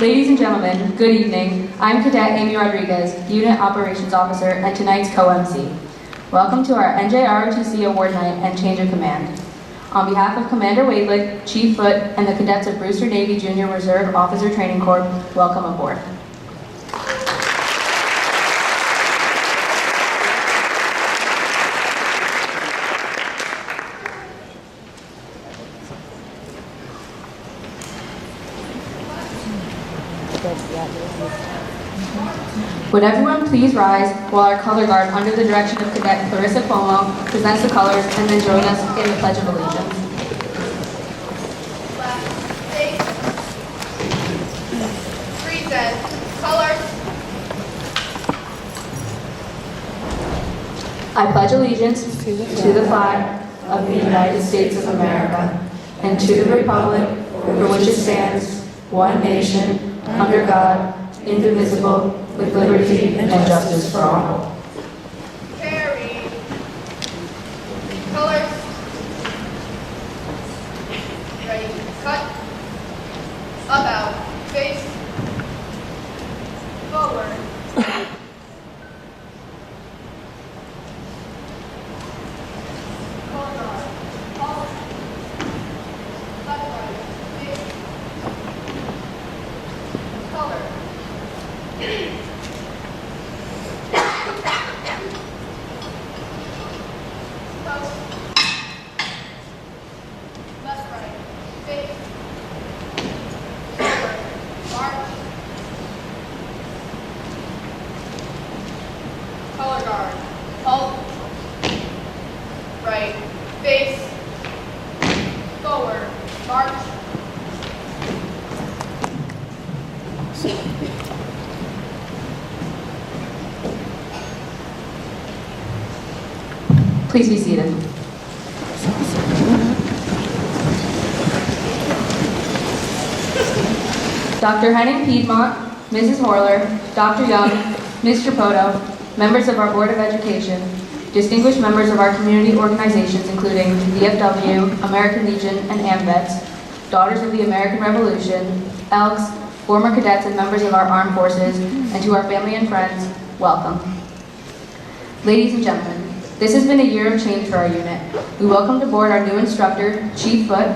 Ladies and gentlemen, good evening. I'm Cadet Amy Rodriguez, Unit Operations Officer and tonight's co-MC. Welcome to our NJROTC Award Night and Change of Command. On behalf of Commander Wadelick, Chief Foote, and the cadets of Brewster Navy Junior Reserve Officer Training Corps, welcome aboard. Would everyone please rise while our color guard, under the direction of Cadet Clarissa Cuomo, presents the colors and then join us in the Pledge of Allegiance. Present. Colors. I pledge allegiance to the flag of the United States of America and to the republic for which it stands, one nation, under God, indivisible, with liberty and justice for all. Carry. Colors. Ready. Cut. About. Face. Forward. Color guard. Halt. Left, right. Face. Color. Left, right, face, forward, march, color guard, halt, right, face, forward, march. Please be seated. Dr. Henning Piedmont, Mrs. Horler, Dr. Young, Mr. Poto, members of our Board of Education, distinguished members of our community organizations including VFW, American Legion, and AMVETS, Daughters of the American Revolution, Elks, former cadets and members of our armed forces, and to our family and friends, welcome. Ladies and gentlemen, this has been a year of change for our unit. We welcomed aboard our new instructor, Chief Foote,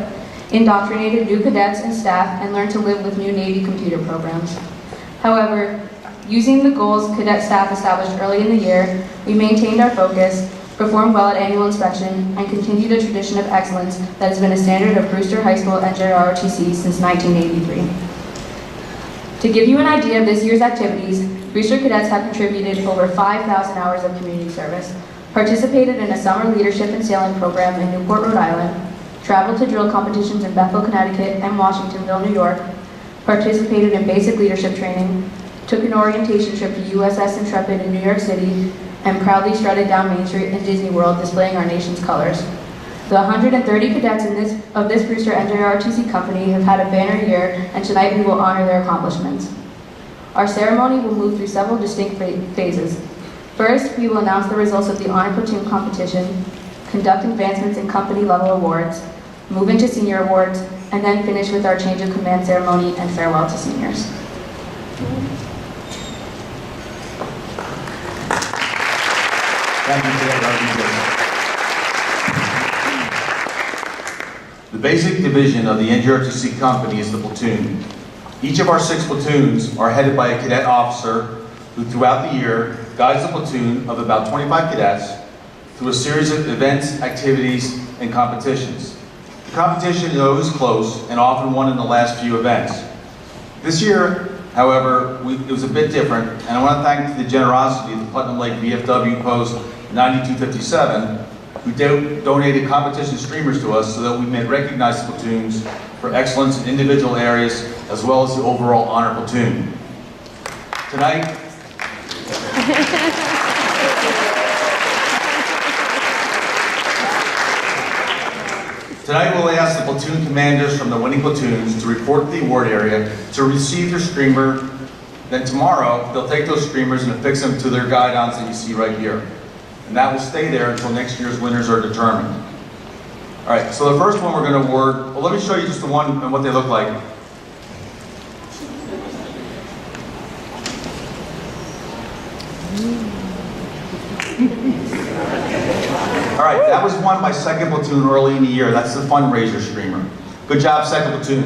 indoctrinated new cadets and staff, and learned to live with new Navy computer programs. However, using the goals cadet staff established early in the year, we maintained our focus, performed well at annual inspection, and continued a tradition of excellence that has been a standard of Brewster High School NJROTC since 1983. To give you an idea of this year's activities, Brewster cadets have contributed over 5,000 hours of community service, participated in a summer leadership and sailing program in Newport, Rhode Island, traveled to drill competitions in Bethel, Connecticut and Washingtonville, New York, participated in basic leadership training, took an orientation trip to USS Intrepid in New York City, and proudly strutted down Main Street in Disney World displaying our nation's colors. The 130 cadets of this Brewster NJROTC company have had a banner year, and tonight we will honor their accomplishments. Our ceremony will move through several distinct phases. First, we will announce the results of the Honor Platoon competition, conduct advancements in company-level awards, move into senior awards, and then finish with our change of command ceremony and farewell to seniors. Thank you, Cadet. The basic division of the NJROTC company is the platoon. Each of our 6 platoons are headed by a cadet officer who throughout the year guides a platoon of about 25 cadets through a series of events, activities, and competitions. The competition is always close and often won in the last few events. This year, however, it was a bit different, and I want to thank the generosity of the Putnam Lake VFW Post 9257, who donated competition streamers to us so that we may recognize the platoons for excellence in individual areas as well as the overall honor platoon. Tonight, we'll ask the platoon commanders from the winning platoons to report to the award area to receive their streamer. Then tomorrow, they'll take those streamers and affix them to their guidons that you see right here. And that will stay there until next year's winners are determined. All right, so the first one we're going to award, well, let me show you just the one and what they look like. All right, that was won by 2nd Platoon early in the year. That's the fundraiser streamer. Good job, 2nd Platoon.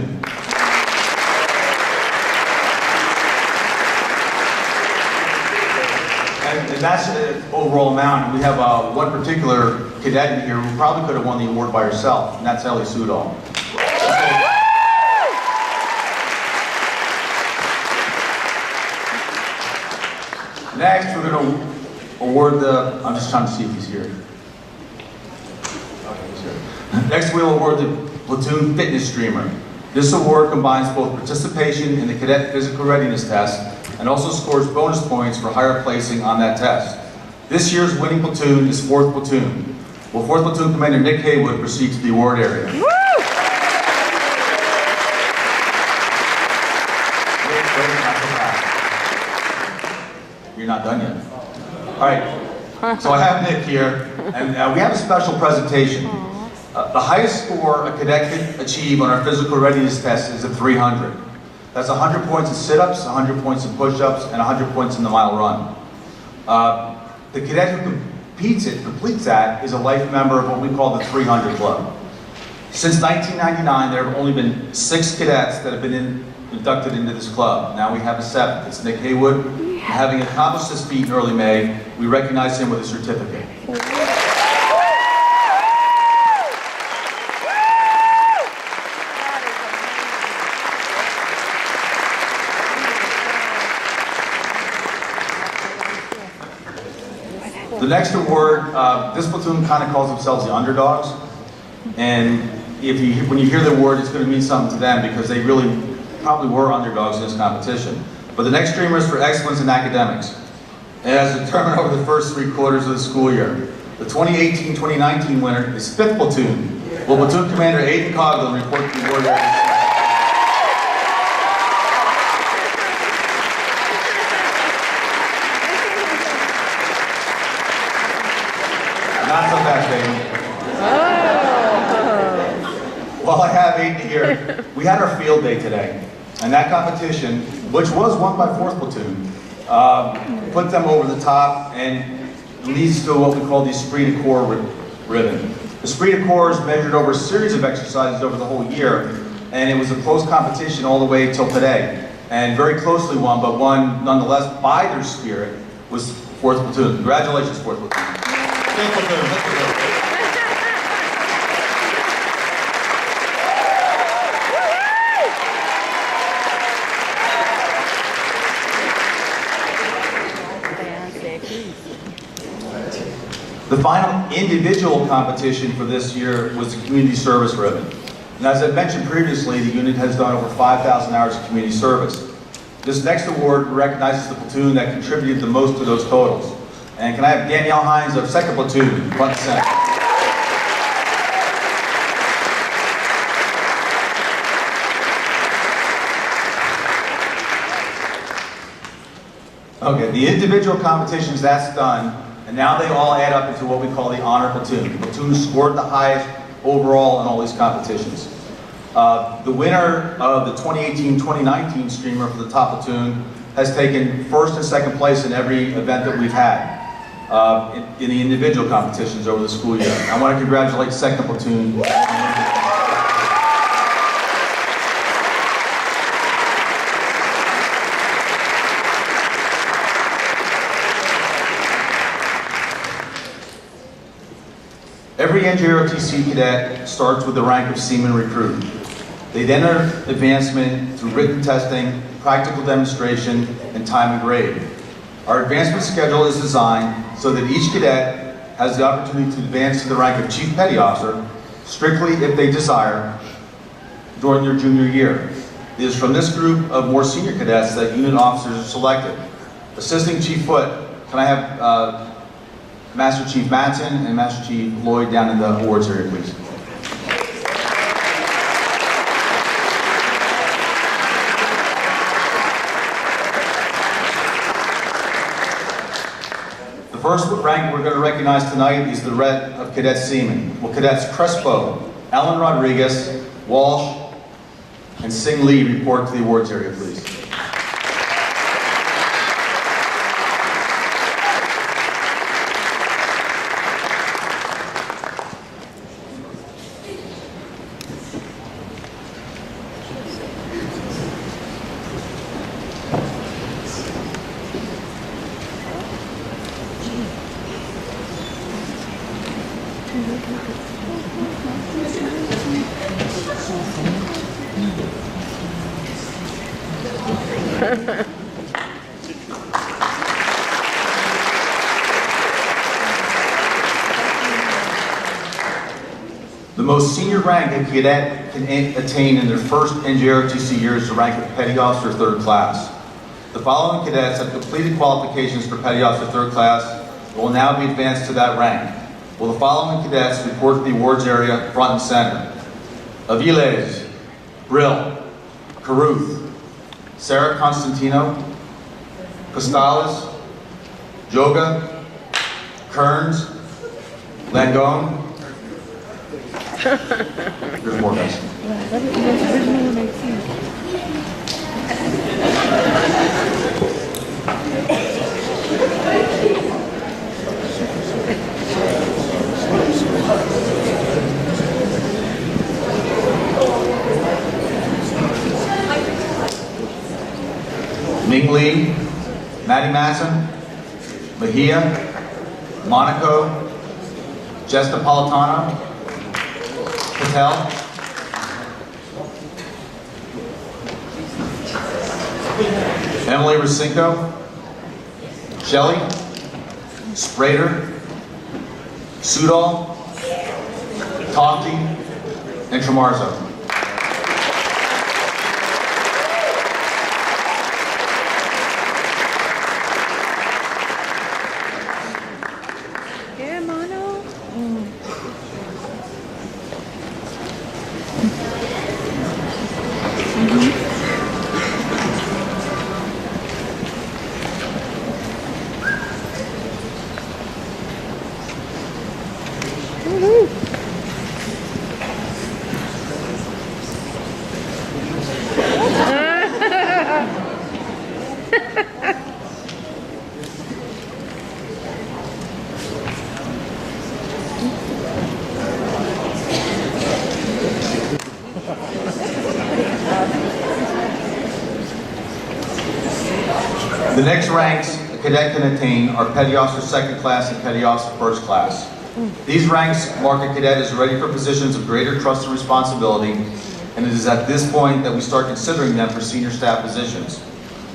And that's the overall amount. We have one particular cadet in here who probably could have won the award by herself, and that's Ellie Sudol. Next, we're going to award the, I'm just trying to see if he's here. Okay, he's here. Next, we'll award the Platoon Fitness Streamer. This award combines both participation in the cadet physical readiness test and also scores bonus points for higher placing on that test. This year's winning platoon is 4th Platoon. Will 4th Platoon Commander Nick Haywood proceed to the award area? You're not done yet. All right, so I have Nick here, and we have a special presentation. The highest score a cadet can achieve on our physical readiness test is a 300. That's 100 points in sit-ups, 100 points in push-ups, and 100 points in the mile run. The cadet who completes that is a life member of what we call the 300 Club. Since 1999, there have only been 6 cadets that have been inducted into this club. Now we have a 7th. It's Nick Haywood. Having accomplished this feat in early May, we recognize him with a certificate. The next award, this platoon kind of calls themselves the underdogs. And when you hear the word, it's going to mean something to them because they really probably were underdogs in this competition. But the next streamer is for excellence in academics. And as determined over the first 3 quarters of the school year. The 2018-2019 winner is 5th Platoon. Will Platoon Commander Aiden Coughlin report to the award area? Not so fast, Aiden. While I have Aiden here, we had our field day today. And that competition, which was won by 4th Platoon, put them over the top and leads to what we call the Esprit de Corps ribbon. The Esprit de Corps is measured over a series of exercises over the whole year, and it was a close competition all the way till today. And very closely won, but won nonetheless by their spirit, was 4th Platoon. Congratulations, 4th Platoon. 5th Platoon, let's go. The final individual competition for this year was the Community Service Ribbon. And as I mentioned previously, the unit has done over 5,000 hours of community service. This next award recognizes the platoon that contributed the most to those totals. And can I have Danielle Hines of 2nd Platoon, front and center. Okay, the individual competitions, that's done. And now they all add up into what we call the honor platoon. The platoon who scored the highest overall in all these competitions. The winner of the 2018-2019 streamer for the top platoon has taken 1st and 2nd place in every event that we've had in the individual competitions over the school year. I want to congratulate 2nd Platoon. Every NJROTC cadet starts with the rank of Seaman Recruit. They then earn advancement through written testing, practical demonstration, and time and grade. Our advancement schedule is designed so that each cadet has the opportunity to advance to the rank of Chief Petty Officer, strictly if they desire, during their junior year. It is from this group of more senior cadets that unit officers are selected. Assisting Chief Foote, can I have Master Chief Matson and Master Chief Lloyd down in the awards area, please. The first rank we're going to recognize tonight is the red of Cadet Seaman. Will Cadets Crespo, Alan Rodriguez, Walsh, and Sing Lee report to the awards area, please. The most senior rank a cadet can attain in their first NJROTC year is the rank of Petty Officer 3rd Class. The following cadets have completed qualifications for Petty Officer 3rd Class and will now be advanced to that rank. Will the following cadets report to the awards area front and center? Aviles, Brill, Caruth, Sarah Constantino, Costales, Joga, Kearns, Langone. There's more guys. Ming Lee, Maddie Masson, Mejia, Monaco, Jess Napolitano, Patel, Emily Racinko, Shelley, Sprader, Sudol, Tofty, and Tramarzo. Yeah, Mono. The next ranks a cadet can attain are Petty Officer 2nd Class and Petty Officer 1st Class. These ranks mark a cadet as ready for positions of greater trust and responsibility, and it is at this point that we start considering them for senior staff positions.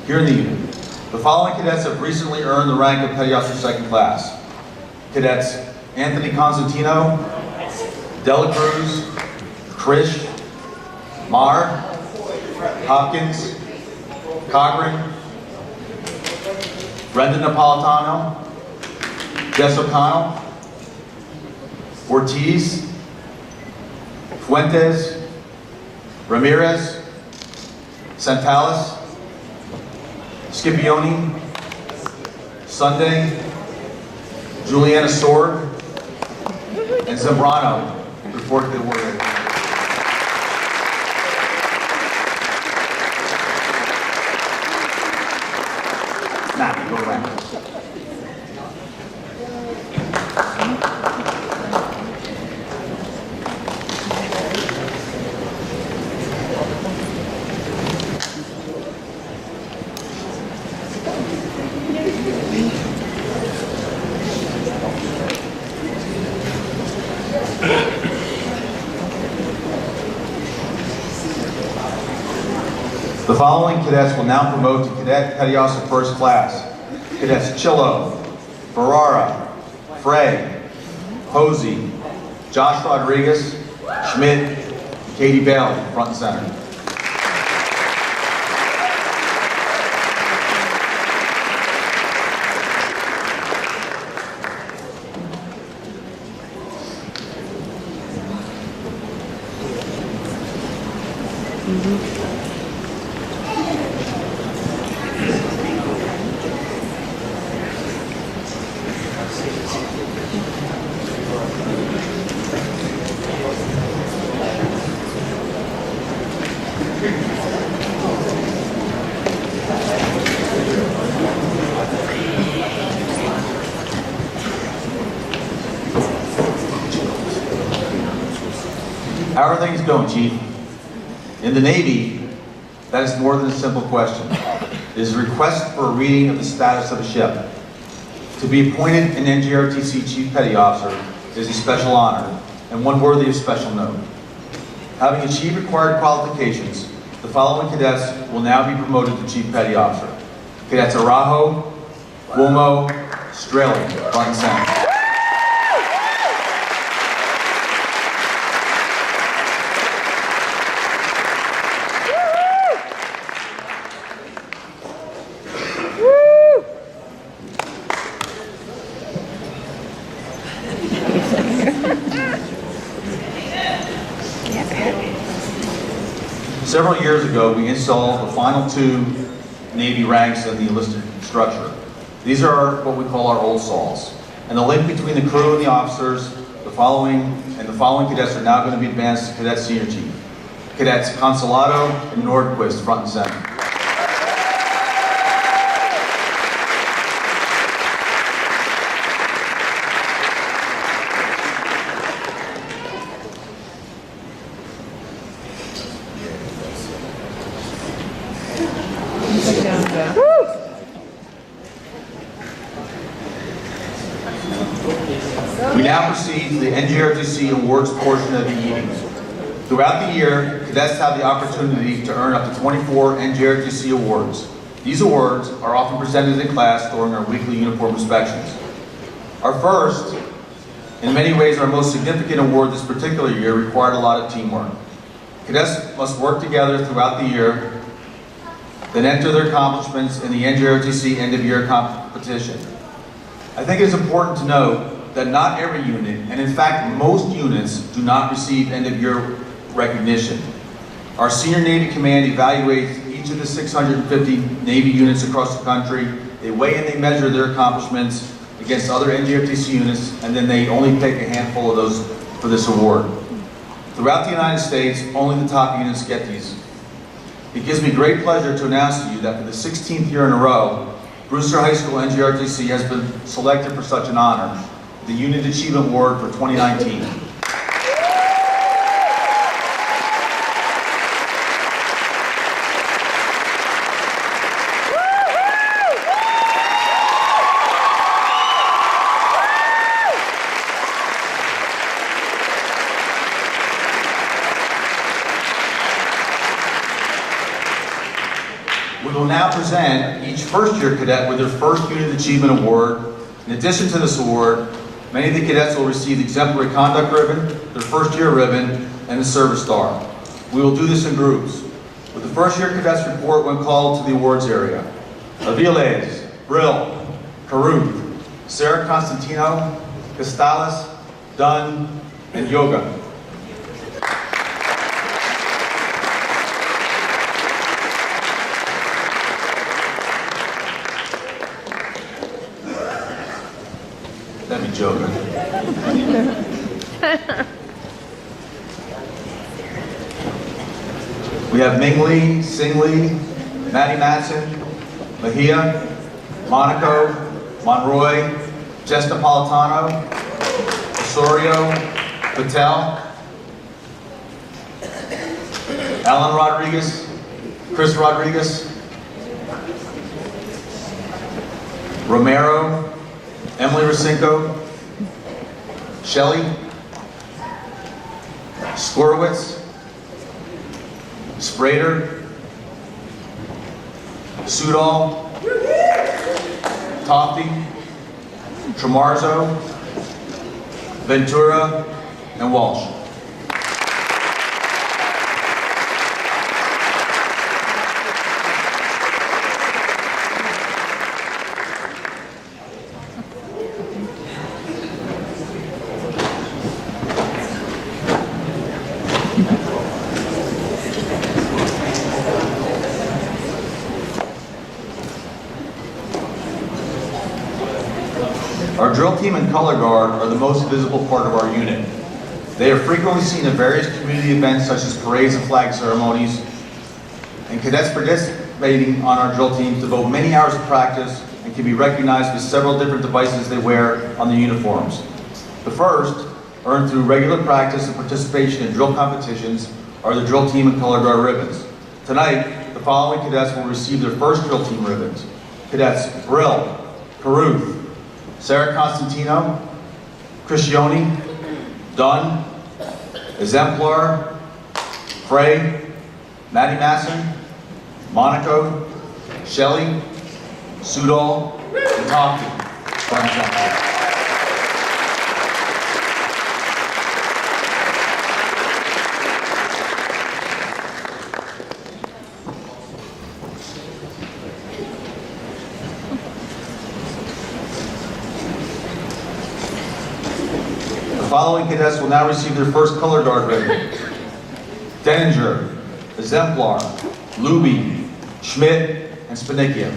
Here in the unit, the following cadets have recently earned the rank of Petty Officer 2nd Class. Cadets Anthony Constantino, Dela Cruz, Krish, Marr, Hopkins, Cochran, Brendan Napolitano, Jess O'Connell, Ortiz, Fuentes, Ramirez, Santalis, Scipione, Sunday, Juliana Sword, and Zambrano report to the award area. Now, go around. The following cadets will now promote to Cadet Petty Officer 1st Class. Cadets Chillo, Ferrara, Frey, Posey, Josh Rodriguez, Schmidt, Katie Bailey, front and center. How are things going, Chief? In the Navy, that is more than a simple question. It is a request for a reading of the status of a ship. To be appointed an NJROTC Chief Petty Officer is a special honor and one worthy of special note. Having achieved required qualifications, the following cadets will now be promoted to Chief Petty Officer. Cadets Arajo, Cuomo, Straley, front and center. Several years ago, we installed the final 2 Navy ranks in the enlisted structure. These are what we call our old saws. And the link between the crew and the officers, the following cadets are now going to be advanced to Cadet Senior Chief. Cadets Consolado and Nordquist, front and center. We now proceed to the NJROTC Awards portion of the evening. Throughout the year, cadets have the opportunity to earn up to 24 NJROTC Awards. These awards are often presented in class during our weekly uniform inspections. Our first, in many ways our most significant award this particular year, required a lot of teamwork. Cadets must work together throughout the year, then enter their accomplishments in the NJROTC end-of-year competition. I think it is important to note that not every unit, and in fact most units, do not receive end-of-year recognition. Our Senior Navy Command evaluates each of the 650 Navy units across the country. They weigh and they measure their accomplishments against other NJROTC units, and then they only pick a handful of those for this award. Throughout the United States, only the top units get these. It gives me great pleasure to announce to you that for the 16th year in a row, Brewster High School NJROTC has been selected for such an honor, the Unit Achievement Award for 2019. We will now present each first-year cadet with their first Unit Achievement Award. In addition to this award, many of the cadets will receive the Exemplary Conduct Ribbon, their first-year ribbon, and the Service Star. We will do this in groups, with the first-year cadets report when called to the awards area. Aviles, Brill, Caruth, Sarah Constantino, Costales, Dunn, and Yoga. That'd be joking. We have Ming Lee, Sing Lee, Maddie Matson, Mejia, Monaco, Monroy, Jess Napolitano, Osorio, Patel, Alan Rodriguez, Chris Rodriguez, Romero, Emily Racinko, Shelley, Skorowitz, Sprader, Sudol, Toffey, Tremarzo, Ventura, and Walsh. Our drill team and color guard are the most visible part of our unit. They are frequently seen at various community events such as parades and flag ceremonies, and cadets participating on our drill teams devote many hours of practice and can be recognized with several different devices they wear on the uniforms. The first, earned through regular practice and participation in drill competitions, are the drill team and color guard ribbons. Tonight, the following cadets will receive their first drill team ribbons. Cadets Brill, Caruth, Sarah Constantino, Criscione, Dunn, Exemplar, Frey, Maddie Masson, Monaco, Shelley, Sudol, and Tofty. The following cadets will now receive their first color guard ribbon. Denninger, Exemplar, Luby, Schmidt, and Spanicchia.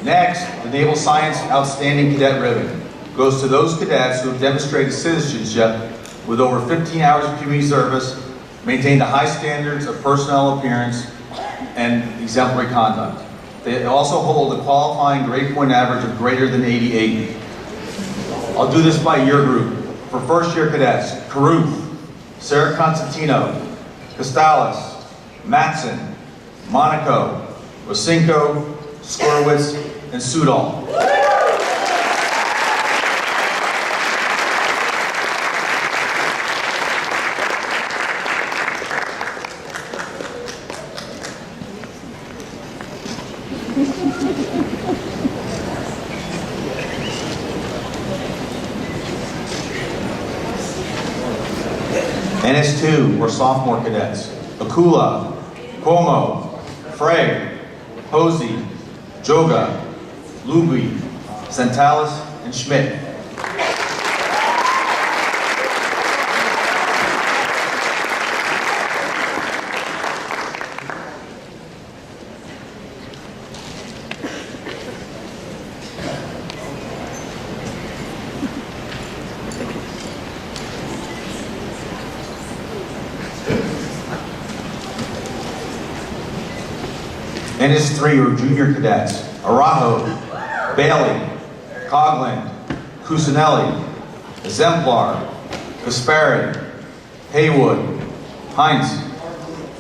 Next, the Naval Science Outstanding Cadet Ribbon goes to those cadets who have demonstrated citizenship with over 15 hours of community service, maintained the high standards of personnel appearance, and exemplary conduct. They also hold a qualifying grade point average of greater than 88. I'll do this by year group. For first year cadets, Caruth, Sarah Constantino, Costales, Matson, Monaco, Rosinko, Skorowitz, and Sudol. NS2, or sophomore cadets, Akula, Cuomo, Frey, Posey, Joga, Luby, Santalis, and Schmidt. NS3, or junior cadets, Arajo, Bailey, Coghlan, Cusinelli, Exemplar, Gaspari, Haywood, Heinz,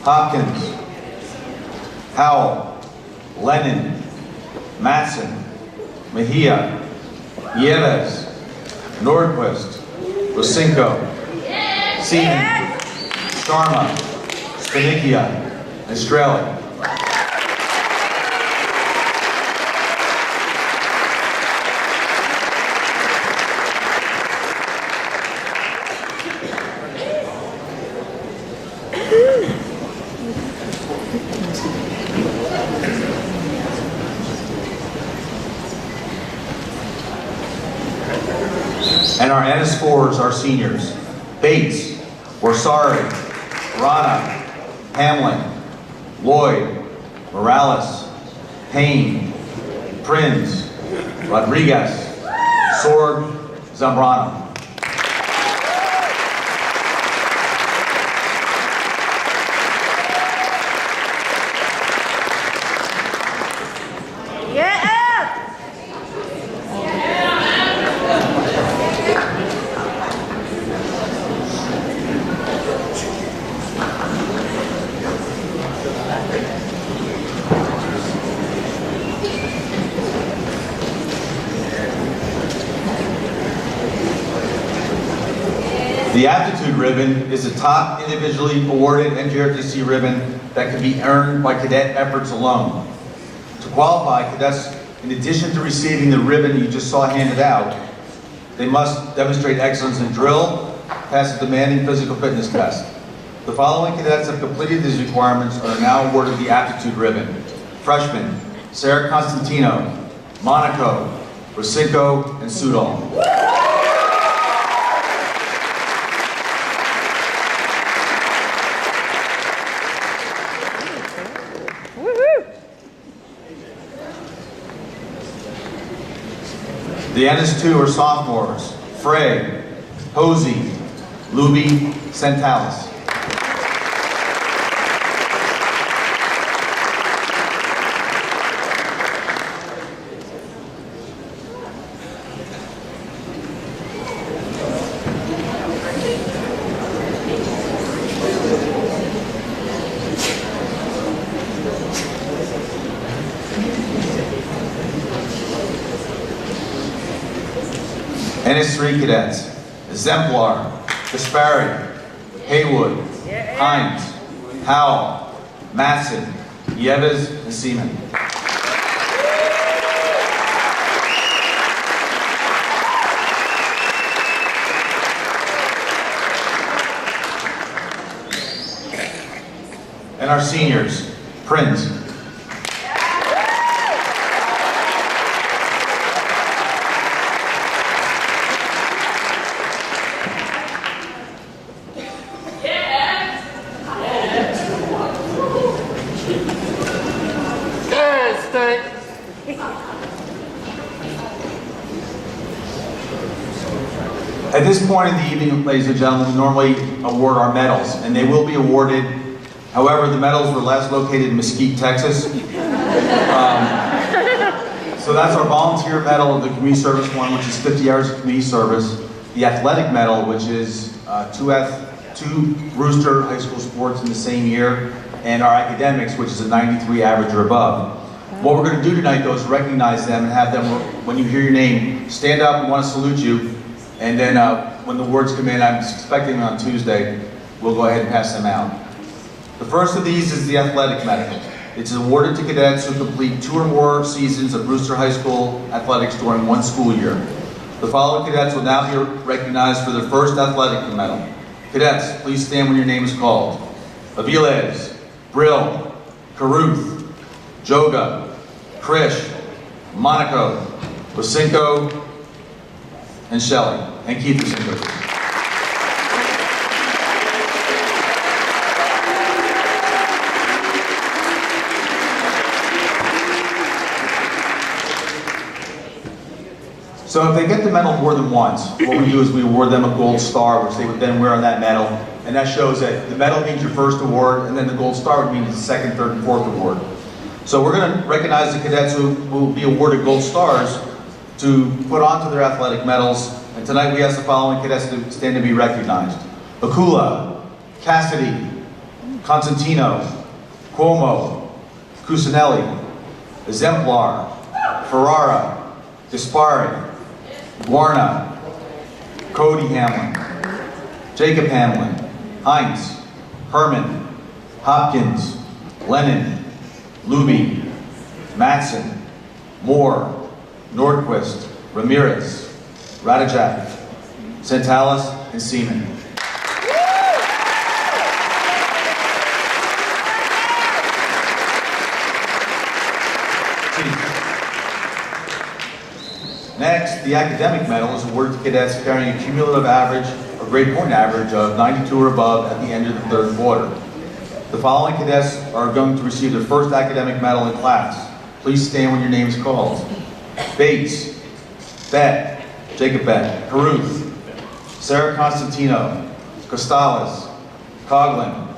Hopkins, Howell, Lennon, Matson, Mejia, Nieves, Nordquist, Rosinko, Seaman, Sharma, Spanicchia, and Strelly. And our NS4s are seniors: Bates, Borsari, Rana, Hamlin, Lloyd, Morales, Payne, Prinz, Rodriguez, Sorg, Zambrano. The Aptitude Ribbon is the top individually awarded NJROTC ribbon that can be earned by cadet efforts alone. To qualify, cadets, in addition to receiving the ribbon you just saw handed out, they must demonstrate excellence in drill, pass a demanding physical fitness test. The following cadets have completed these requirements and are now awarded the Aptitude Ribbon. Freshmen, Sarah Constantino, Monaco, Rosinko, and Sudol. The NS2 are sophomores: Frey, Posey, Luby, Santalis. NS3 cadets, Exemplar, Gaspari, Haywood, Hines, Howell, Matson, Nieves, and Seaman. And our seniors, Prince. At this point in the evening, ladies and gentlemen, we normally award our medals, and they will be awarded. However, the medals were last located in Mesquite, Texas. So that's our volunteer medal of the community service one, which is 50 hours of community service. The athletic medal, which is two Brewster High School sports in the same year, and our academics, which is a 93 average or above. What we're going to do tonight, though, is recognize them and have them, when you hear your name, stand up. We want to salute you. And then when the awards come in, I'm expecting on Tuesday, we'll go ahead and pass them out. The first of these is the athletic medal. It's awarded to cadets who complete 2 or more seasons of Brewster High School athletics during one school year. The following cadets will now be recognized for their first athletic medal. Cadets, please stand when your name is called. Aviles, Brill, Caruth, Joga, Krish, Monaco, Wasinko, and Shelley, and Keith Wasinko. So if they get the medal more than once, what we do is we award them a gold star, which they would then wear on that medal, and that shows that the medal means your first award, and then the gold star would mean the second, third, and fourth award. So we're going to recognize the cadets who will be awarded gold stars to put onto their athletic medals, and tonight we ask the following cadets to stand to be recognized. Akula, Cassidy, Constantino, Cuomo, Cusinelli, Exemplar, Ferrara, Gaspari, Guarna, Cody Hamlin, Jacob Hamlin, Heinz, Herman, Hopkins, Lennon, Luby, Matson, Moore, Nordquist, Ramirez, Radajak, Santalis, and Seaman. Next, the academic medal is awarded to cadets carrying a cumulative average or grade point average of 92 or above at the end of the third quarter. The following cadets are going to receive their first academic medal in class. Please stand when your name is called. Bates, Bett, Jacob Bett, Caruth, Sarah Constantino, Costales, Coughlin,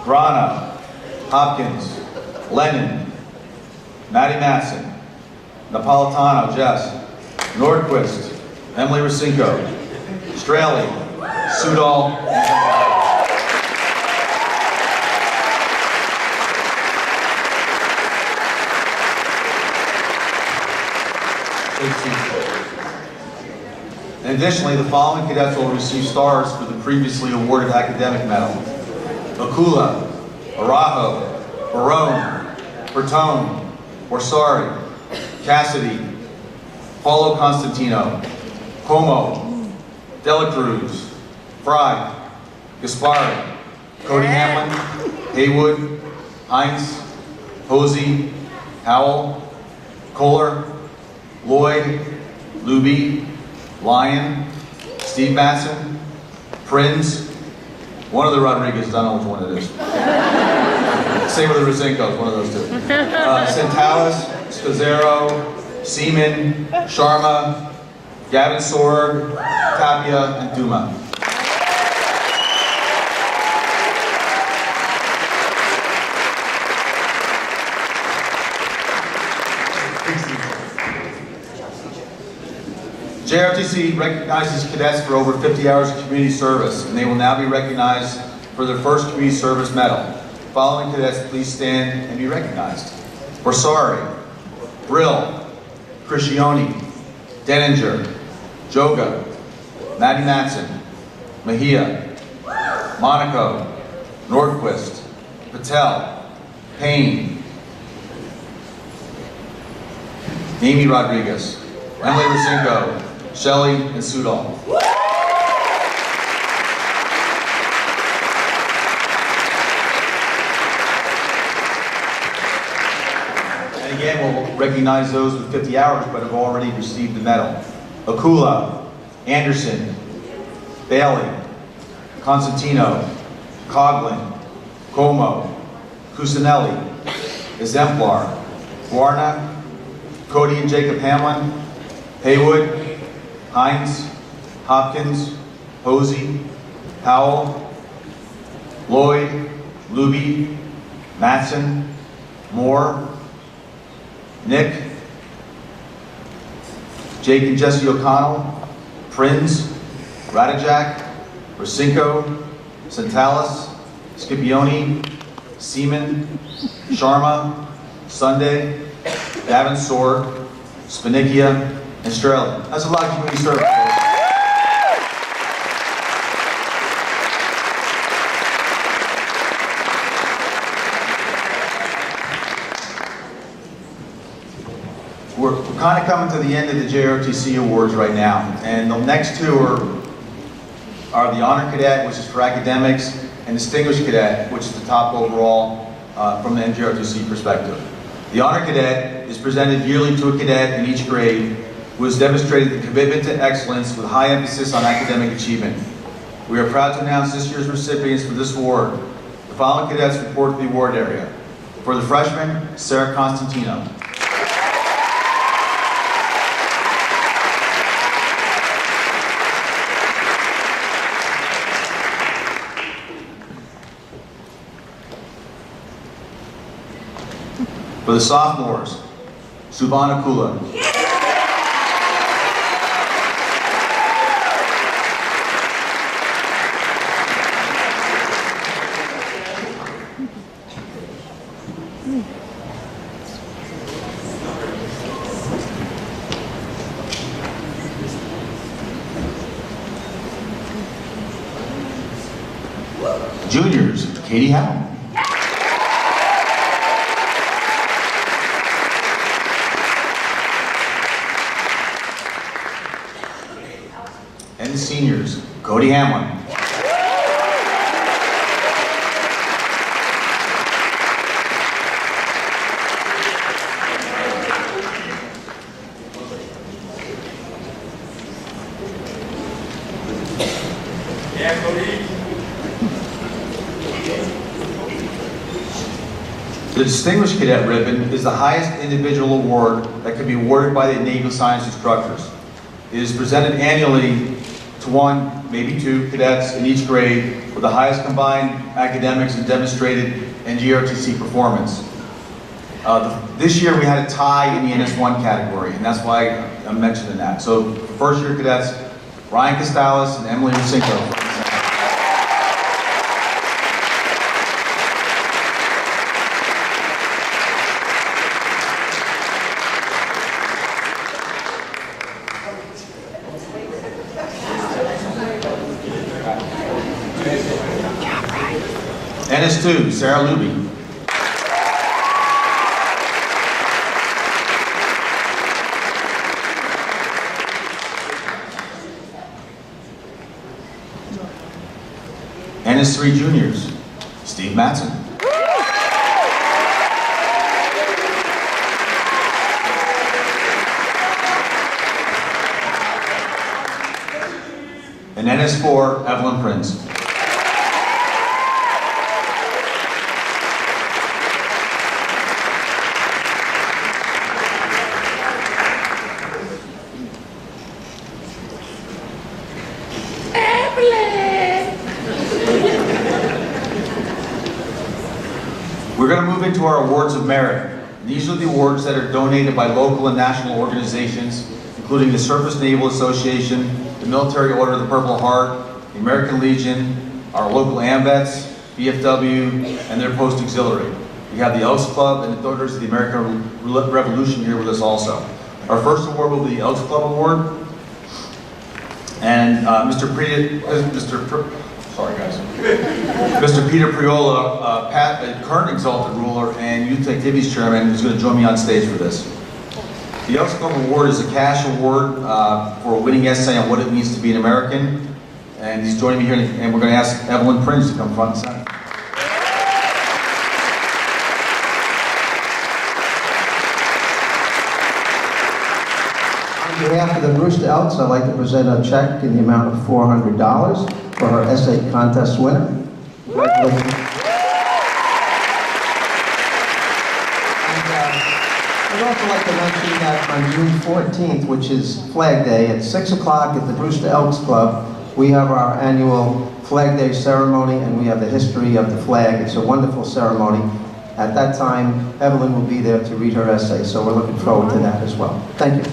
Grana, Hopkins, Lennon, Maddie Matson, Napolitano, Jess, Nordquist, Emily Racinko, Straley, Sudol, and additionally, the following cadets will receive stars for the previously awarded academic medal. Akula, Arajo, Barone, Bertone, Orsari, Cassidy, Paulo Constantino, Como, Delacruz, Fry, Gaspari, Cody Hamlin, Haywood, Heinz, Posey, Howell, Kohler, Lloyd, Luby, Lyon, Steve Matson, Prinz, one of the Rodriguez, I don't know which one it is. Same with the Rosenkos, one of those two. Santalis, Scazzaro, Seaman, Sharma, Gavin Sorg, Tapia, and Duma. NJROTC recognizes cadets for over 50 hours of community service, and they will now be recognized for their first community service medal. Following cadets, please stand and be recognized. Borsari, Brill, Criscione, Denninger, Joga, Maddie Matson, Mejia, Monaco, Nordquist, Patel, Payne, Amy Rodriguez, Emily Rosinko, Shelley, and Sudol. And again, we'll recognize those with 50 hours but have already received the medal. Akula, Anderson, Bailey, Constantino, Coughlin, Como, Cusinelli, Exemplar, Guarna, Cody and Jacob Hamlin, Haywood, Hines, Hopkins, Posey, Powell, Lloyd, Luby, Matson, Moore, Nick, Jake and Jesse O'Connell, Prinz, Radijak, Rosinko, Santalis, Scipione, Seaman, Sharma, Sunday, Davenport, Spinikia, and Strelly. That's a lot of community service, folks. We're kind of coming to the end of the NJROTC Awards right now, and the next two are the Honor Cadet, which is for academics, and Distinguished Cadet, which is the top overall from the NJROTC perspective. The Honor Cadet is presented yearly to a cadet in each grade who has demonstrated the commitment to excellence with high emphasis on academic achievement. We are proud to announce this year's recipients for this award. The following cadets report to the award area. For the freshman, Sarah Constantino. For the sophomores, Subhana Kula. Juniors, Katie Howe. And seniors, Cody Hamlin. Yeah, Cody. The Distinguished Cadet Ribbon is the highest individual award that can be awarded by the Naval Science instructors. It is presented annually to one, maybe two cadets in each grade with the highest combined academics and demonstrated NJROTC performance. This year we had a tie in the NS1 category, and that's why I'm mentioning that. So for first year cadets, Ryan Costalis and Emily Rosinko. NS2, Sarah Luby. NS3 juniors, Steve Matson. And NS4, Evelyn Prinz. We're going to move into our awards of merit. These are the awards that are donated by local and national organizations, including the Surface Naval Association, the Military Order of the Purple Heart, the American Legion, our local AMVETS, VFW, and their post auxiliary. We have the Elks Club and the Daughters of the American Revolution here with us also. Our first award will be the Elks Club Award. And Mr. Peter Priola, current Exalted Ruler and Youth Activities Chairman, is going to join me on stage for this. The Elks Club Award is a cash award for a winning essay on what it means to be an American. And he's joining me here, and we're going to ask Evelyn Prince to come front and center. On behalf of the Brewster Elks, I'd like to present a check in the amount of $400 for her essay contest winner. Congratulations. And I'd also like to mention that on June 14th, which is Flag Day, at 6 o'clock at the Brewster Elks Club, we have our annual Flag Day ceremony, and we have the history of the flag. It's a wonderful ceremony. At that time, Evelyn will be there to read her essay, so we're looking forward to that as well. Thank you.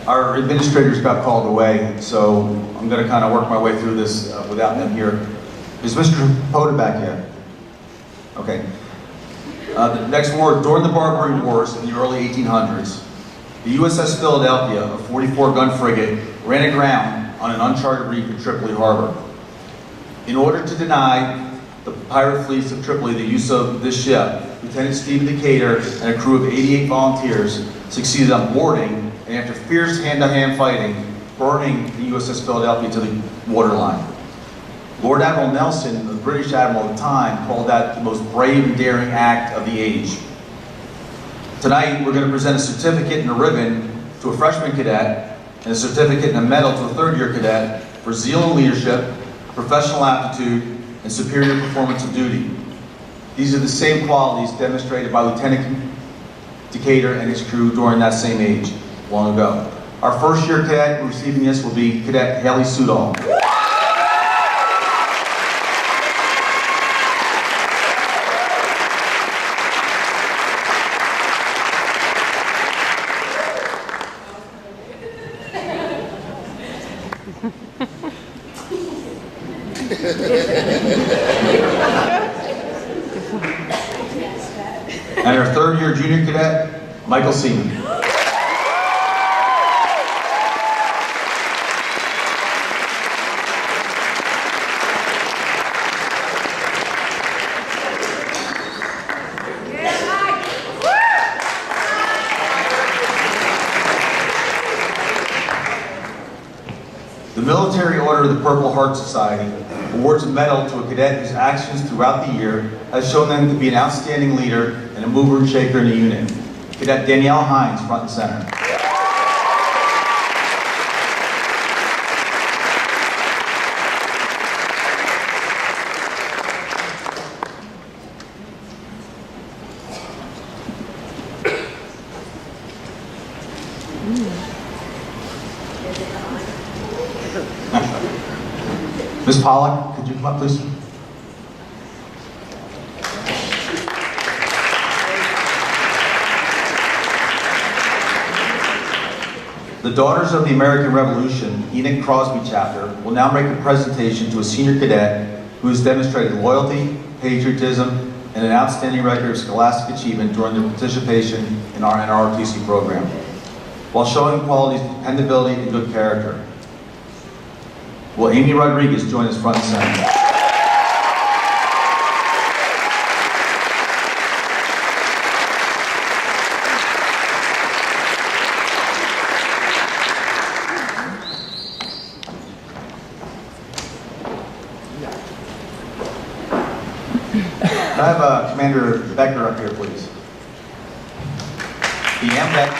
Our administrators got called away, so I'm going to kind of work my way through this without them here. Is Mr. Poda back yet? Okay. The next war, during the Barbary Wars in the early 1800s, the USS Philadelphia, a 44-gun frigate, ran aground on an uncharted reef in Tripoli Harbor. In order to deny the pirate fleets of Tripoli the use of this ship, Lieutenant Stephen Decatur and a crew of 88 volunteers succeeded on boarding, and after fierce hand-to-hand fighting, burning the USS Philadelphia to the waterline. Lord Admiral Nelson, the British admiral at the time, called that the most brave and daring act of the age. Tonight, we're going to present a certificate and a ribbon to a freshman cadet, and a certificate and a medal to a third-year cadet for zeal and leadership, professional aptitude, and superior performance of duty. These are the same qualities demonstrated by Lieutenant Decatur and his crew during that same age, long ago. Our first-year cadet receiving this will be Cadet Haley Sudol. And our third-year junior cadet, Michael Seaman. The Military Order of the Purple Heart Society awards a medal to a cadet whose actions throughout the year has shown them to be an outstanding leader and a mover and shaker in the unit. Cadet Danielle Hines, front and center. Ms. Pollock, could you come up, please? The Daughters of the American Revolution, Enoch Crosby chapter, will now make a presentation to a senior cadet who has demonstrated loyalty, patriotism, and an outstanding record of scholastic achievement during their participation in our NJROTC program, while showing qualities of dependability and good character. Will Amy Rodriguez join us front and center? Can I have Commander Becker up here, please? The AMVET.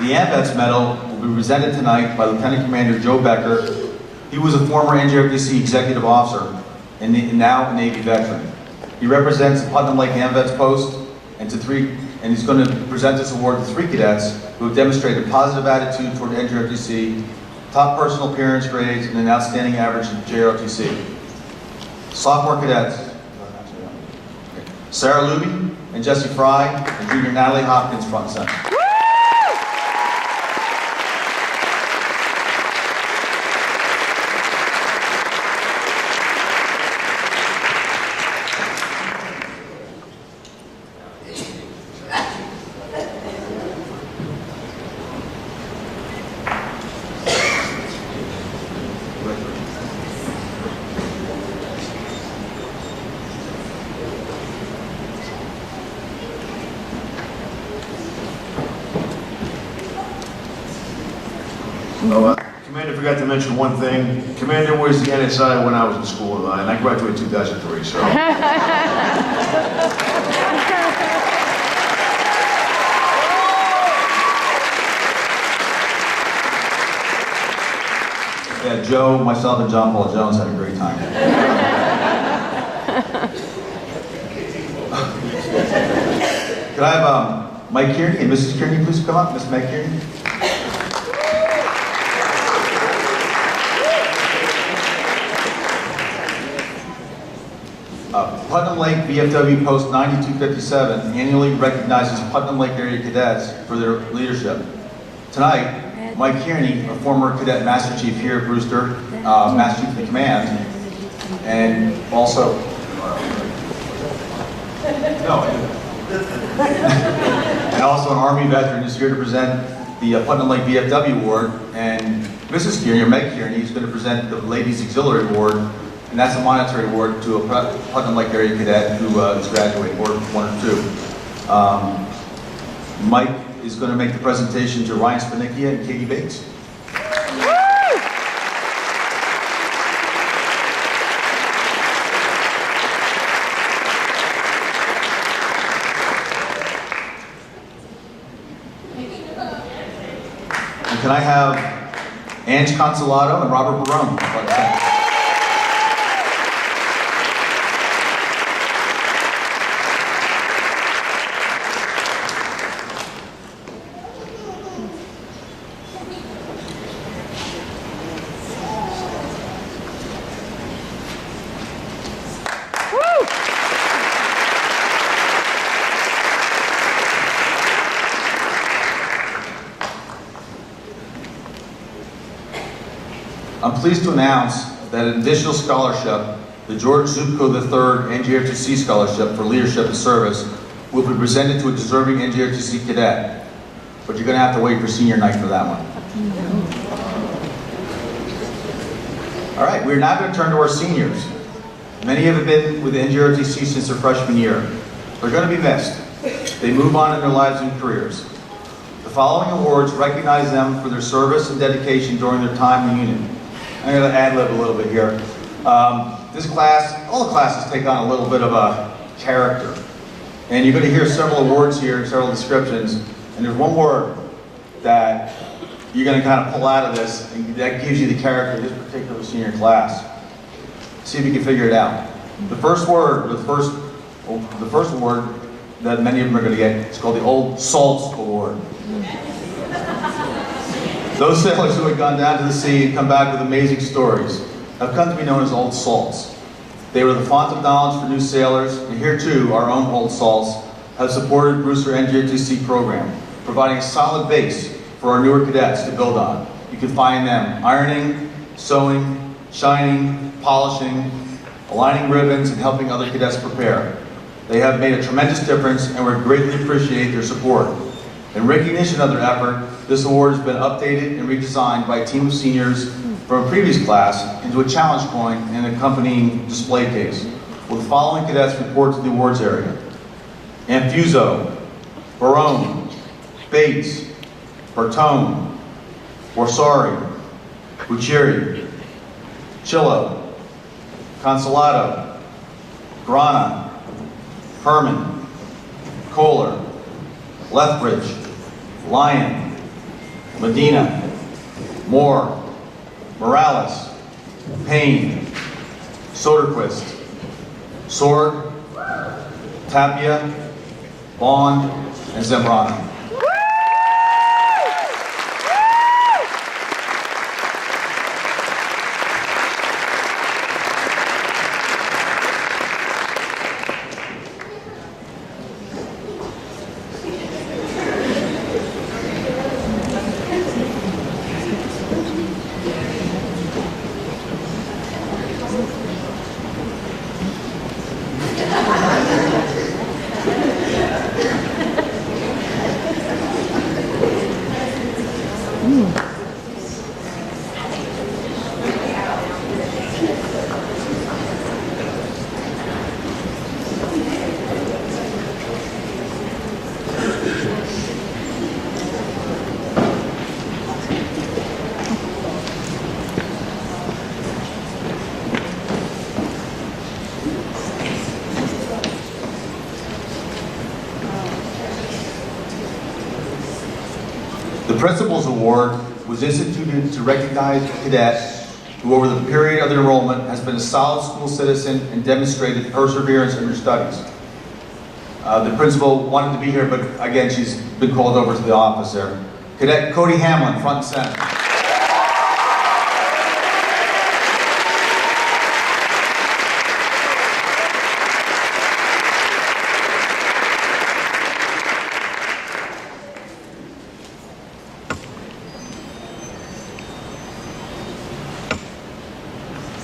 The AMVETS Medal will be presented tonight by Lieutenant Commander Joe Becker. He was a former NJROTC executive officer and now a Navy veteran. He represents the Putnam Lake AMVETS post and he's going to present this award to 3 cadets who have demonstrated a positive attitude toward NJROTC, top personal appearance grades, and an outstanding average in JROTC. Sophomore cadets, Sarah Luby and Jesse Fry, and junior Natalie Hopkins, front and center. Oh, Commander forgot to mention one thing. Commander was the NSI when I was in school, and I graduated in 2003, so. Yeah, Joe, myself, and John Paul Jones had a great time. Could I have Mike Kearney and Mrs. Kearney please come up? Miss Mike Kearney. Putnam Lake VFW Post 9257 annually recognizes Putnam Lake area cadets for their leadership. Tonight, Mike Kearney, a former cadet master chief here at Brewster, master chief of the command, and also, and also an Army veteran, is here to present the Putnam Lake VFW Award, and Mrs. Kearney, or Meg Kearney, is going to present the Ladies Auxiliary Award, and that's a monetary award to a Putnam Lake area cadet who is graduating, or one or two. Mike is going to make the presentation to Ryan Spanicchia and Katie Bates. And can I have Ange Consolato and Robert Barone? I'm pleased to announce that an additional scholarship, the George Zupko III NJROTC Scholarship for Leadership and Service, will be presented to a deserving NJROTC cadet. But you're going to have to wait for senior night for that one. All right, we're now going to turn to our seniors. Many have been with NJROTC since their freshman year. They're going to be missed. They move on in their lives and careers. The following awards recognize them for their service and dedication during their time in the unit. I'm going to ad-lib a little bit here. This class, all the classes take on a little bit of a character. And you're going to hear several awards here, several descriptions, and there's one word that you're going to kind of pull out of this, and that gives you the character of this particular senior class. See if you can figure it out. The first word, the first award that many of them are going to get, is called the Old Salts Award. Those sailors who had gone down to the sea and come back with amazing stories have come to be known as Old Salts. They were the font of knowledge for new sailors, and here too, our own Old Salts have supported Brewster NJROTC program, providing a solid base for our newer cadets to build on. You can find them ironing, sewing, shining, polishing, aligning ribbons, and helping other cadets prepare. They have made a tremendous difference, and we greatly appreciate their support. In recognition of their effort, this award has been updated and redesigned by a team of seniors from a previous class into a challenge coin and an accompanying display case. Will the following cadets report to the awards area? Amfuso, Barone, Bates, Bertone, Borsari, Buccieri, Chillo, Consolato, Grana, Herman, Kohler, Lethbridge, Lyon, Medina, Moore, Morales, Payne, Soderquist, Sword, Tapia, Bond, and Zambrano. Principal's Award was instituted to recognize a cadet who over the period of their enrollment has been a solid school citizen and demonstrated perseverance in her studies. The principal wanted to be here, but again, she's been called over to the office there. Cadet Cody Hamlin, front and center.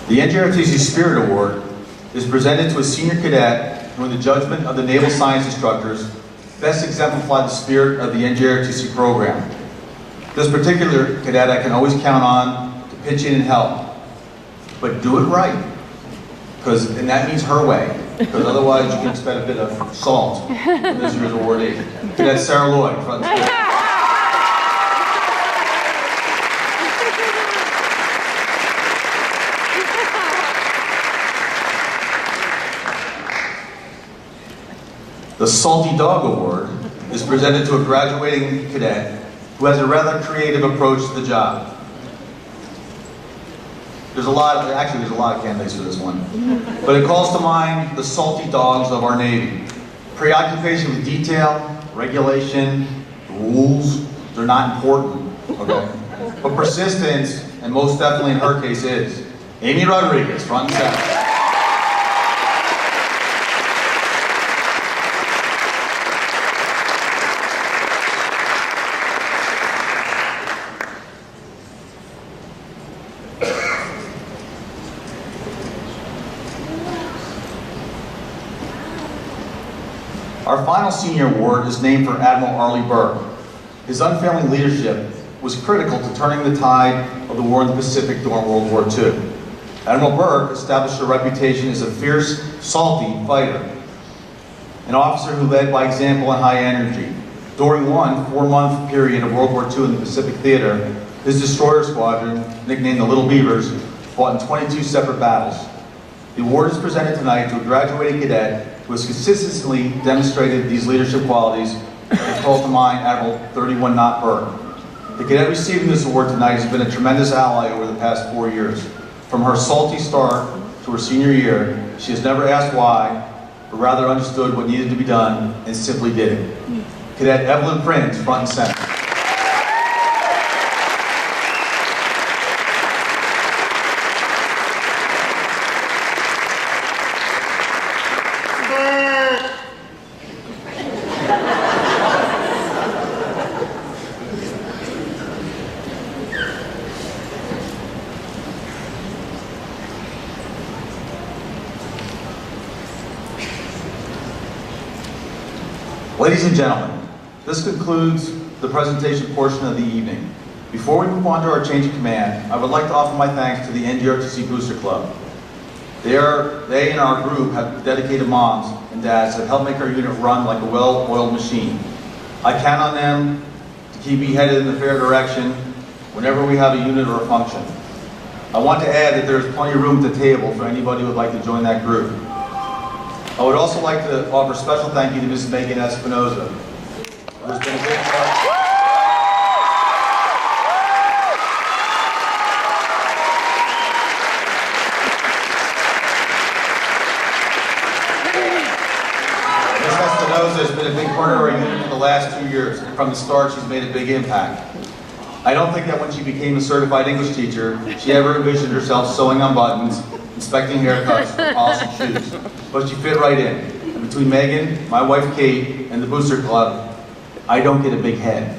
The NJROTC Spirit Award is presented to a senior cadet who, in the judgment of the Naval Science instructors, best exemplify the spirit of the NJROTC program. This particular cadet I can always count on to pitch in and help, but do it right, and that means her way, because otherwise you can expect a bit of salt from this year's awardee. Cadet Sarah Lloyd, front and center. The Salty Dog Award is presented to a graduating cadet who has a rather creative approach to the job. There's a lot of candidates for this one. But it calls to mind the salty dogs of our Navy. Preoccupation with detail, regulation, rules, they're not important, okay? But persistence, and most definitely in her case is. Amy Rodriguez, front and center. Our final senior award is named for Admiral Arleigh Burke. His unfailing leadership was critical to turning the tide of the war in the Pacific during World War II. Admiral Burke established a reputation as a fierce, salty fighter, an officer who led by example and high energy. During one 4-month period of World War II in the Pacific Theater, his destroyer squadron, nicknamed the Little Beavers, fought in 22 separate battles. The award is presented tonight to a graduating cadet who has consistently demonstrated these leadership qualities and call to mind Admiral 31 Knott Burke. The cadet receiving this award tonight has been a tremendous ally over the past 4 years. From her salty start to her senior year, she has never asked why, but rather understood what needed to be done and simply did it. Cadet Evelyn Prince, front and center. Ladies and gentlemen, this concludes the presentation portion of the evening. Before we move on to our change of command, I would like to offer my thanks to the NJROTC Booster Club. They and our group have dedicated moms and dads that help make our unit run like a well-oiled machine. I count on them to keep me headed in the fair direction whenever we have a unit or a function. I want to add that there's plenty of room at the table for anybody who would like to join that group. I would also like to offer a special thank you to Ms. Megan Espinoza, who has been a big part. Ms. Espinoza has been a big part of our unit for the last 2 years, and from the start she's made a big impact. I don't think that when she became a certified English teacher, she ever envisioned herself sewing on buttons, inspecting haircuts, or polishing shoes. But she fit right in. And between Megan, my wife Kate, and the Booster Club, I don't get a big head.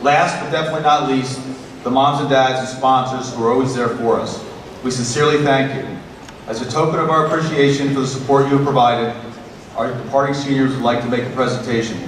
Last but definitely not least, the moms and dads and sponsors who are always there for us. We sincerely thank you. As a token of our appreciation for the support you have provided, our departing seniors would like to make a presentation.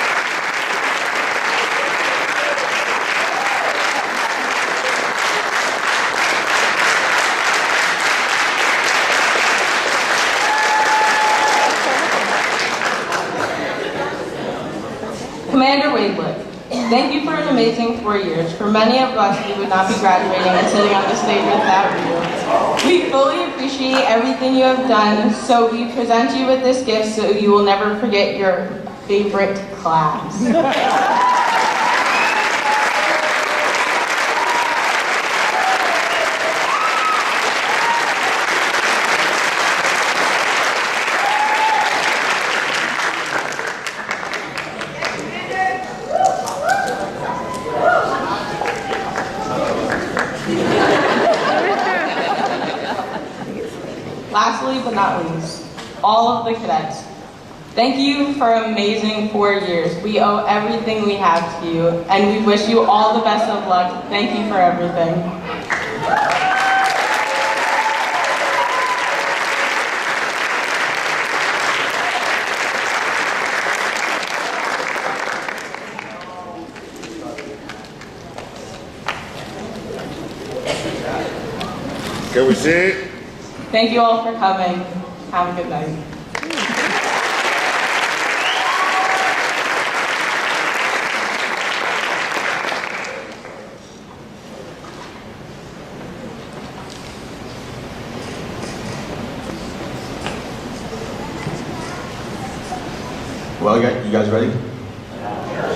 Thank you for an amazing 4 years. For many of us, we would not be graduating and sitting on the stage without you. We fully appreciate everything you have done, so we present you with this gift so you will never forget your favorite class. Lastly but not least, all of the cadets. Thank you for an amazing 4 years. We owe everything we have to you, and we wish you all the best of luck. Thank you for everything. Can we see it? Thank you all for coming. Have a good night. Well, you guys ready?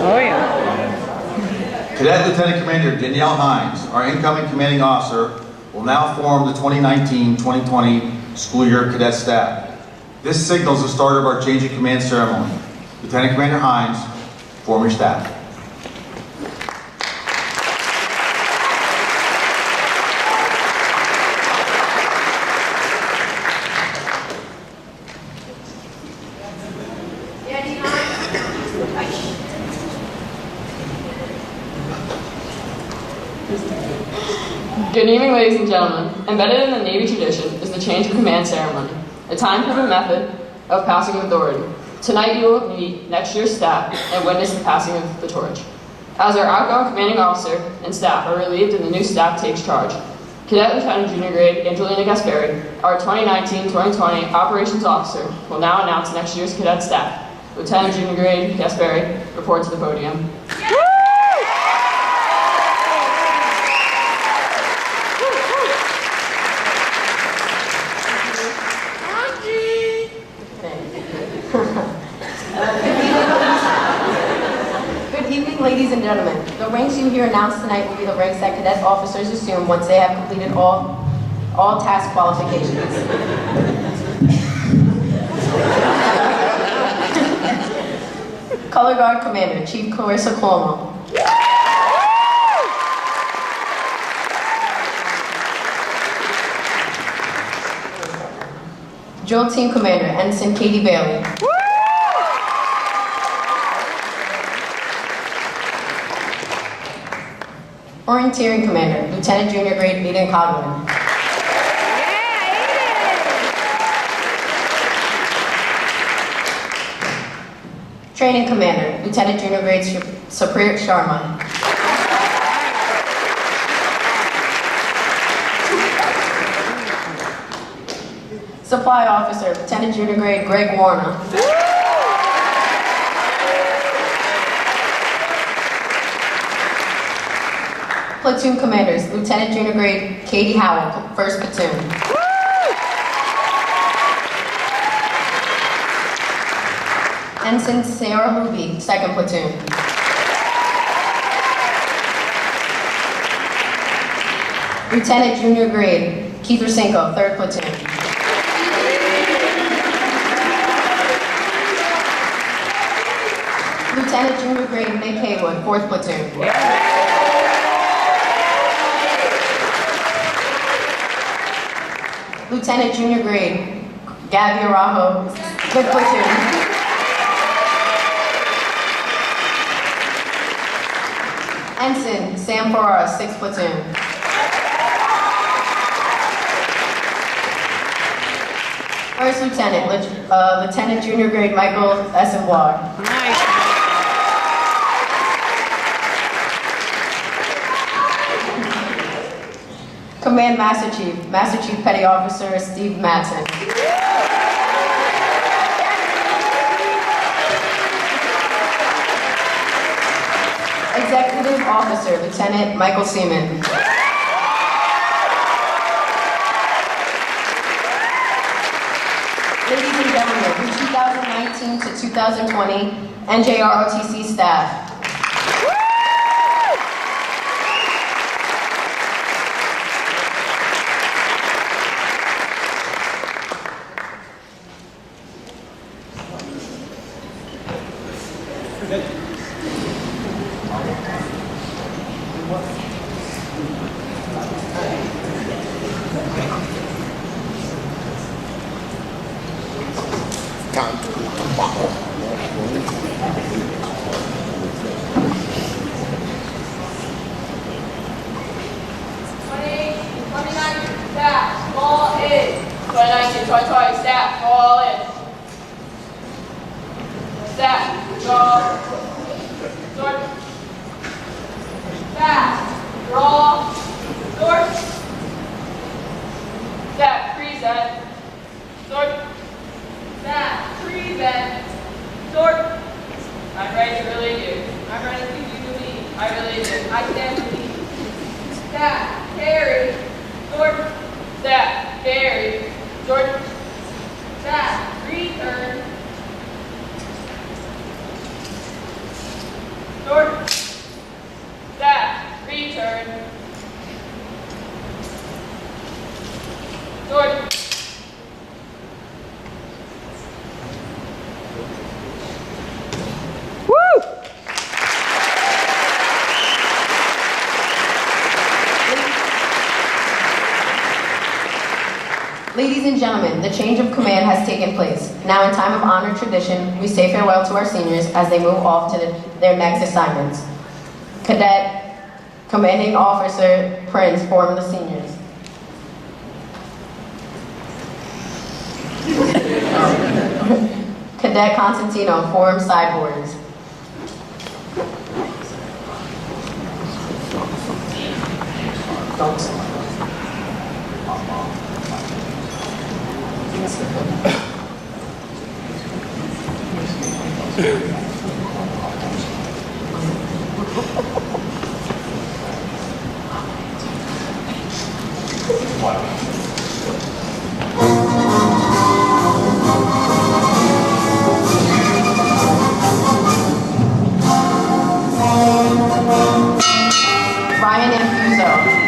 Oh, yeah. Cadet Lieutenant Commander Danielle Hines, our incoming commanding officer, will now form the 2019-2020 school year cadet staff. This signals the start of our change of command ceremony. Lieutenant Commander Hines, form your staff. Andy Hines. Good evening, ladies and gentlemen. Embedded in the Navy tradition is the change of command ceremony, a time-proven method of passing authority. Tonight you will meet next year's staff and witness the passing of the torch. As our outgoing commanding officer and staff are relieved and the new staff takes charge, Cadet Lieutenant Junior Grade Angelina Gasperi, our 2019-2020 Operations Officer, will now announce next year's cadet staff. Lieutenant Junior Grade Gasperi, report to the podium. Good evening, ladies and gentlemen. The ranks you hear announced tonight will be the ranks that cadet officers assume once they have completed all task qualifications. Color Guard Commander, Chief Clarissa Cuomo. Drill Team Commander, Ensign Katie Bailey. Orienteering Commander, Lieutenant Junior Grade Aiden Coghlan. Training Commander, Lieutenant Junior Grade Supriya Sharma. Supply Officer, Lieutenant Junior Grade Greg Warner. Platoon Commanders, Lieutenant Junior Grade Katie Howell, 1st Platoon. Ensign Sarah Luby, 2nd Platoon. Lieutenant Junior Grade Keith Rasenko, 3rd Platoon. Lieutenant Junior Grade Nick Haywood, 4th Platoon. Lieutenant Junior Grade Gabby Arajo, 5th Platoon. Ensign Sam Ferrara, 6th Platoon. First Lieutenant, Lieutenant Junior Grade Michael Essenblar. Nice. Command Master Chief Petty Officer Steve Madsen. Executive Officer, Lieutenant Michael Seaman. Ladies and gentlemen, from 2019 to 2020, NJROTC staff. Ladies and gentlemen, the change of command has taken place. Now, in time of honor tradition, we say farewell to our seniors as they move off to their next assignments. Cadet Commanding Officer Prince form the seniors. Cadet Constantino form sideboards. Ryan Infuso.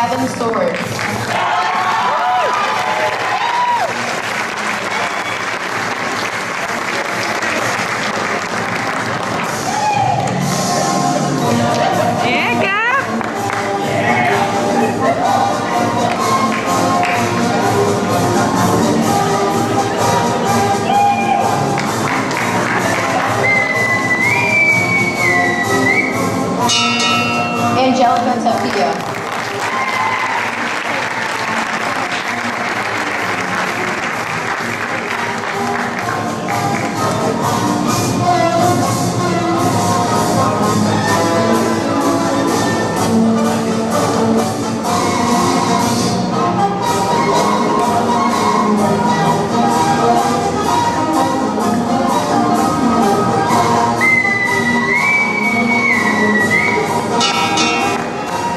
Seven Swords. Yeah, Gab. Angelica Tapia.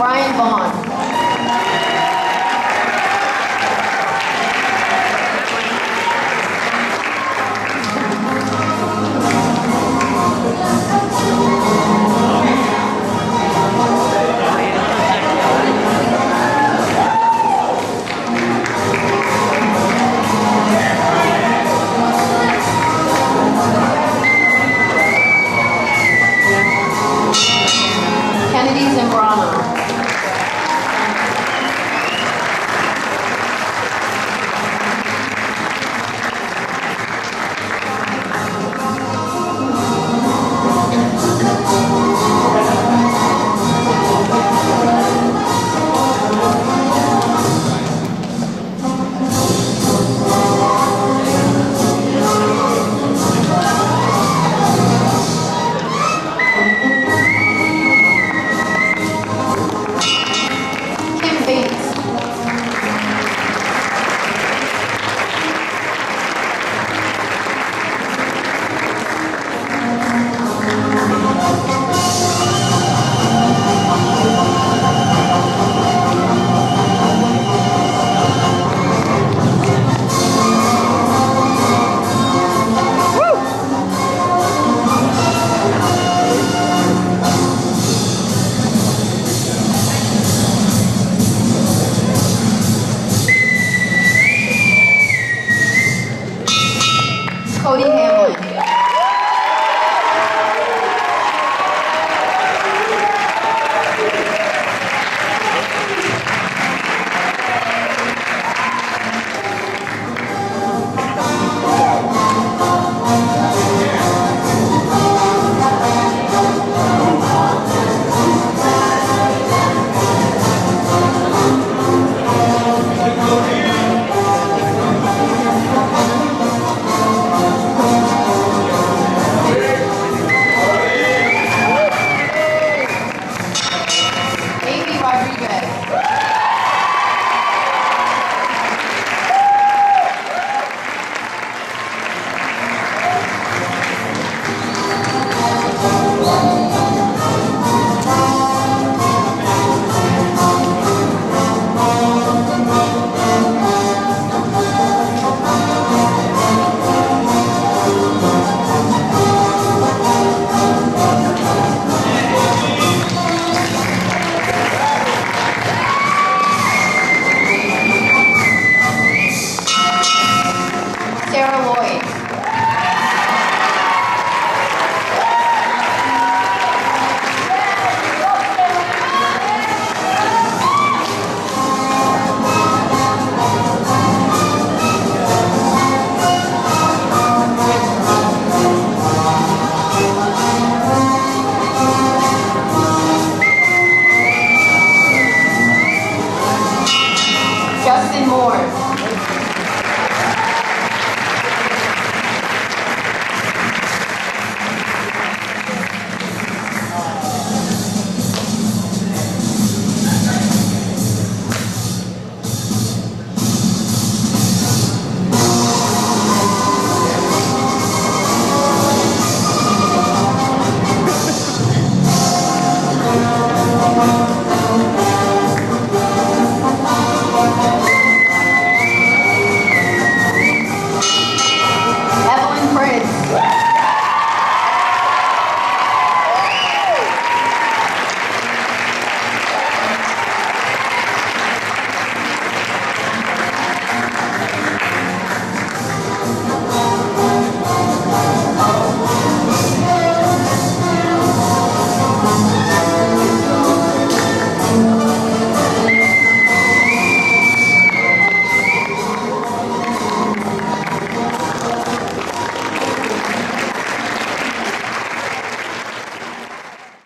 Brian Vaughn. Kennedy Zambrano.